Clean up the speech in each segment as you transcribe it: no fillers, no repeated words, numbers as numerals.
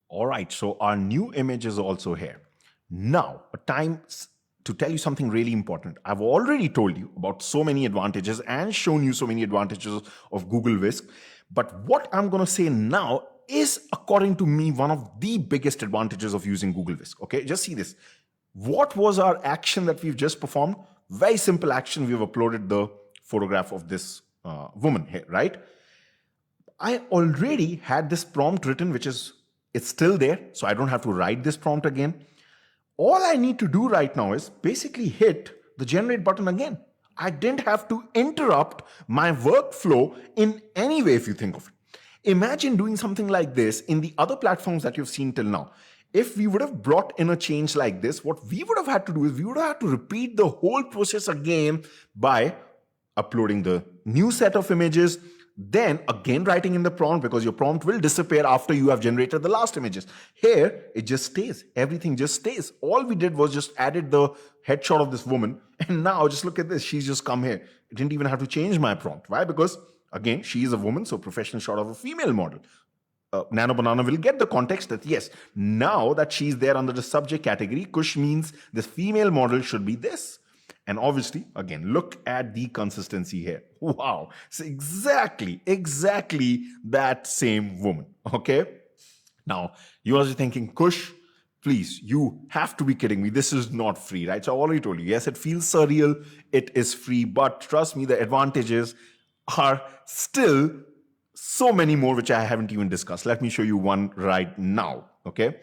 All right, so our new image is also here. Now, a time to tell you something really important. I've already told you about so many advantages and shown you so many advantages of Google Whisk. But what I'm going to say now is, according to me, one of the biggest advantages of using Google Whisk. Okay, just see this. What was our action that we've just performed? Very simple action. We've uploaded the photograph of this woman here, right? I already had this prompt written, it's still there. So I don't have to write this prompt again. All I need to do right now is basically hit the generate button again. I didn't have to interrupt my workflow in any way, if you think of it. Imagine doing something like this in the other platforms that you've seen till now. If we would have brought in a change like this, what we would have had to do is we would have had to repeat the whole process again by uploading the new set of images, then again writing in the prompt, because your prompt will disappear after you have generated the last images. Here, it just stays. Everything just stays. All we did was just added the headshot of this woman. And now just look at this. She's just come here. I didn't even have to change my prompt. Why? Because again, she is a woman, so professional shot of a female model. Nano Banana will get the context that yes, now that she's there under the subject category, Kush means this female model should be this. And obviously, again, look at the consistency here. Wow. It's exactly that same woman. Okay. Now, you are thinking, Kush, please, you have to be kidding me. This is not free, right? So I already told you, yes, it feels surreal. It is free, but trust me, the advantages are still so many more, which I haven't even discussed. Let me show you one right now. Okay.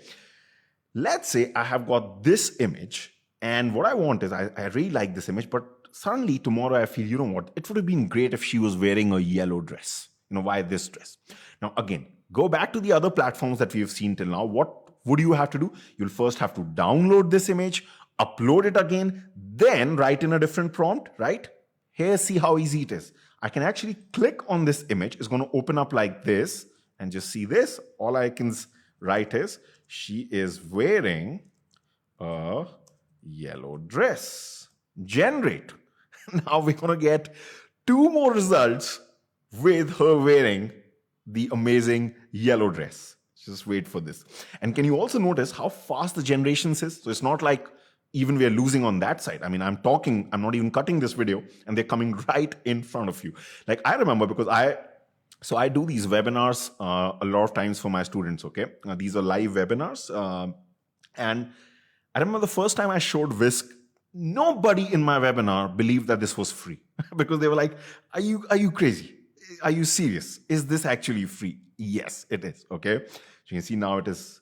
Let's say I have got this image, and what I want is I really like this image, but suddenly tomorrow I feel, you know what, it would have been great if she was wearing a yellow dress. Why this dress? Now, again, go back to the other platforms that we have seen till now. What would you have to do? You'll first have to download this image, upload it again, then write in a different prompt, right? Here, see how easy it is. I can actually click on this image. It's going to open up like this, and just see this. All I can write is, she is wearing a yellow dress. Generate. Now we're going to get 2 more results with her wearing the amazing yellow dress. Just wait for this. And can you also notice how fast the generations is? So it's not like even we're losing on that side. I mean, I'm not even cutting this video, and they're coming right in front of you. Like I remember, because I do these webinars a lot of times for my students, okay? These are live webinars. And I remember the first time I showed Whisk, nobody in my webinar believed that this was free because they were like, are you crazy? Are you serious? Is this actually free? Yes, it is, okay? So you can see now it is,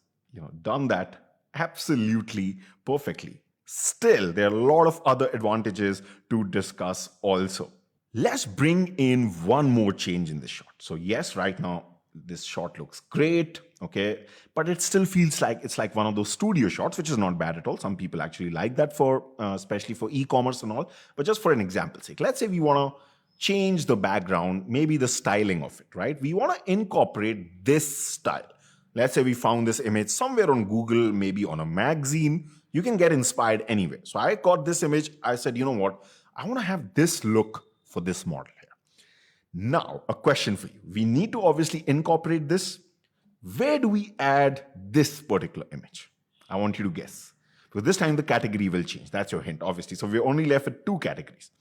done that absolutely perfectly. Still, there are a lot of other advantages to discuss also. Let's bring in one more change in this shot. So yes, right now, this shot looks great, okay? But it still feels like it's like one of those studio shots, which is not bad at all. Some people actually like that especially for e-commerce and all. But just for an example's sake, let's say we want to change the background, maybe the styling of it, right? We want to incorporate this style. Let's say we found this image somewhere on Google, maybe on a magazine. You can get inspired anyway. So I got this image. I said, you know what? I want to have this look for this model here. Now, a question for you. We need to obviously incorporate this. Where do we add this particular image? I want you to guess. Because this time the category will change. That's your hint, obviously. So we're only left with 2 categories.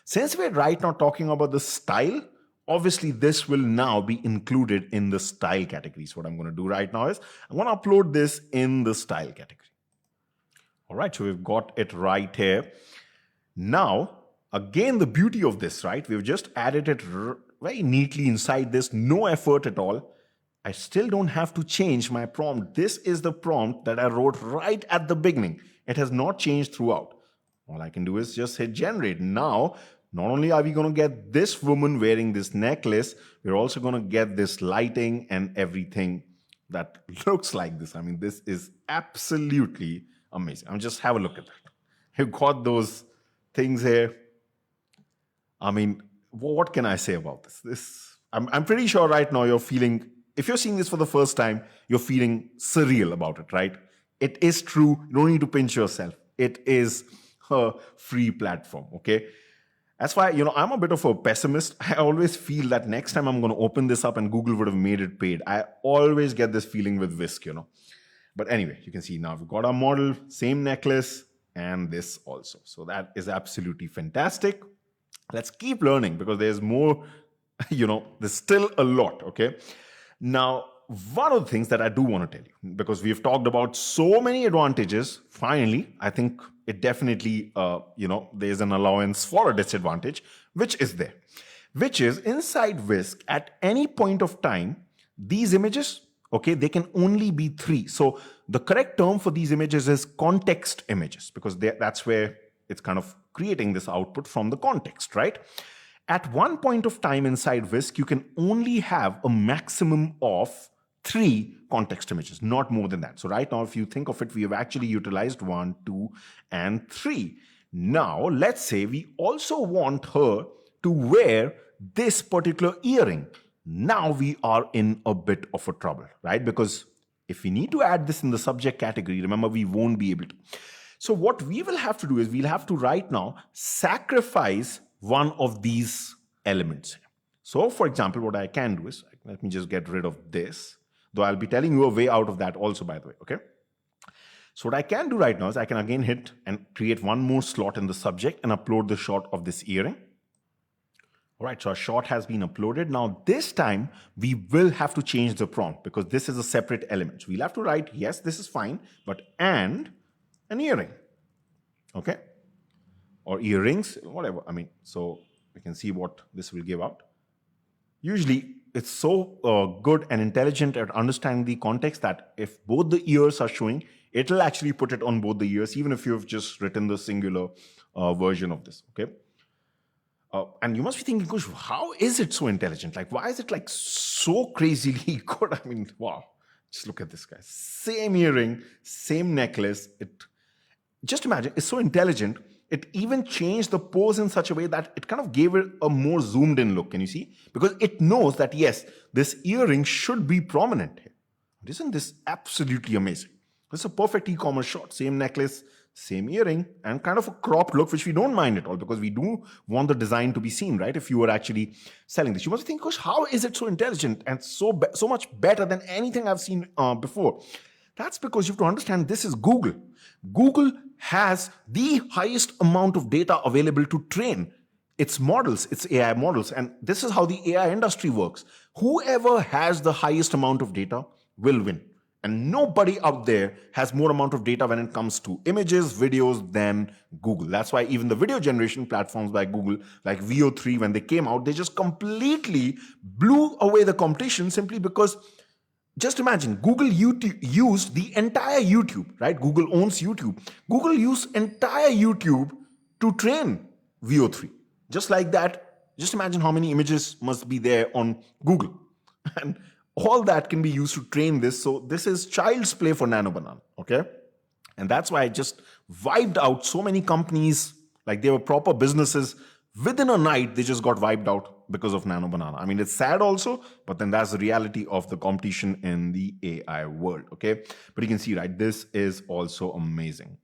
Since we're right now talking about the style, obviously this will now be included in the style category. So what I'm going to do right now is I'm going to upload this in the style category. All right, so we've got it right here. Now, again, the beauty of this, right? We've just added it very neatly inside this, no effort at all. I still don't have to change my prompt. This is the prompt that I wrote right at the beginning. It has not changed throughout. All I can do is just hit generate. Now, not only are we going to get this woman wearing this necklace, we're also going to get this lighting and everything that looks like this. I mean, this is absolutely amazing. I mean, just have a look at that. You've got those things here. I mean, what can I say about this? I'm pretty sure right now you're feeling, if you're seeing this for the first time, you're feeling surreal about it, right? It is true. You don't need to pinch yourself. It is a free platform, okay? That's why, I'm a bit of a pessimist. I always feel that next time I'm going to open this up and Google would have made it paid. I always get this feeling with Whisk. But anyway, you can see now we've got our model, same necklace, and this also. So that is absolutely fantastic. Let's keep learning because there's more, there's still a lot, okay? Now, one of the things that I do want to tell you, because we've talked about so many advantages, finally, I think it definitely, there's an allowance for a disadvantage, which is there, which is inside Whisk at any point of time, these images, okay, they can only be 3. So the correct term for these images is context images, because that's where it's kind of creating this output from the context, right? At one point of time inside Whisk, you can only have a maximum of 3 context images, not more than that. So right now, if you think of it, we have actually utilized 1, 2, and 3. Now, let's say we also want her to wear this particular earring. Now we are in a bit of a trouble, right? Because if we need to add this in the subject category, remember, we won't be able to. So what we will have to do is we'll have to right now sacrifice one of these elements. So for example, what I can do is, let me just get rid of this, though I'll be telling you a way out of that also, by the way, okay? So what I can do right now is I can again hit and create one more slot in the subject and upload the shot of this earring. All right, so our shot has been uploaded. Now this time we will have to change the prompt because this is a separate element. So we'll have to write, yes, this is fine, but and an earring, okay? Or earrings, whatever. I mean, so we can see what this will give out. Usually it's so good and intelligent at understanding the context that if both the ears are showing, it'll actually put it on both the ears, even if you've just written the singular version of this, okay? And you must be thinking, gosh, how is it so intelligent? Like, why is it like so crazily good? I mean, wow, just look at this guy. Same earring, same necklace. Just imagine, it's so intelligent. It even changed the pose in such a way that it kind of gave it a more zoomed in look. Can you see? Because it knows that, yes, this earring should be prominent here. Isn't this absolutely amazing? This is a perfect e-commerce shot. Same necklace, same earring, and kind of a cropped look, which we don't mind at all because we do want the design to be seen, right? If you were actually selling this, you must think, gosh, how is it so intelligent and so much better than anything I've seen before? That's because you have to understand this is Google. Google has the highest amount of data available to train its models, its AI models. And this is how the AI industry works. Whoever has the highest amount of data will win. And nobody out there has more amount of data when it comes to images, videos than Google. That's why even the video generation platforms by Google, like VO3, when they came out, they just completely blew away the competition simply because, just imagine, Google used the entire YouTube, right? Google owns YouTube. Google used entire YouTube to train VO3. Just like that, just imagine how many images must be there on Google. And all that can be used to train this. So this is child's play for Nano Banana, okay? And that's why I just wiped out so many companies, like they were proper businesses. Within a night, they just got wiped out because of Nano Banana. I mean, it's sad also, but then that's the reality of the competition in the AI world, okay? But you can see, right, this is also amazing.